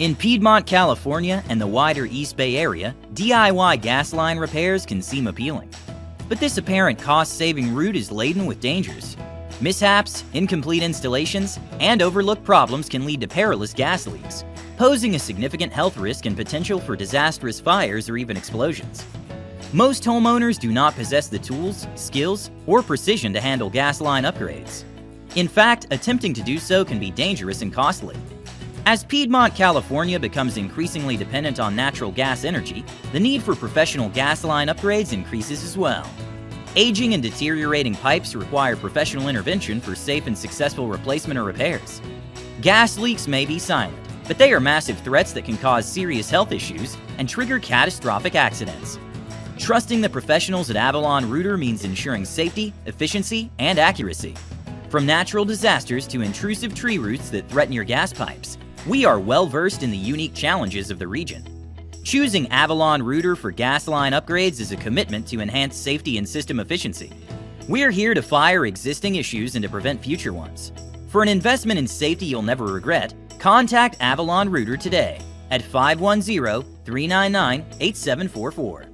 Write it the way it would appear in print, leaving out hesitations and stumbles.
In Piedmont, California and the wider East Bay area, DIY gas line repairs can seem appealing. But this apparent cost-saving route is laden with dangers. Mishaps, incomplete installations, and overlooked problems can lead to perilous gas leaks, posing a significant health risk and potential for disastrous fires or even explosions. Most homeowners do not possess the tools, skills, or precision to handle gas line upgrades. In fact, attempting to do so can be dangerous and costly. As Piedmont, California becomes increasingly dependent on natural gas energy, the need for professional gas line upgrades increases as well. Aging and deteriorating pipes require professional intervention for safe and successful replacement or repairs. Gas leaks may be silent, but they are massive threats that can cause serious health issues and trigger catastrophic accidents. Trusting the professionals at Avalon Rooter means ensuring safety, efficiency, and accuracy. From natural disasters to intrusive tree roots that threaten your gas pipes, we are well versed in the unique challenges of the region. Choosing Avalon Rooter for gas line upgrades is a commitment to enhance safety and system efficiency. We're here to fire existing issues and to prevent future ones. For an investment in safety you'll never regret, contact Avalon Rooter today at 510-399-8744.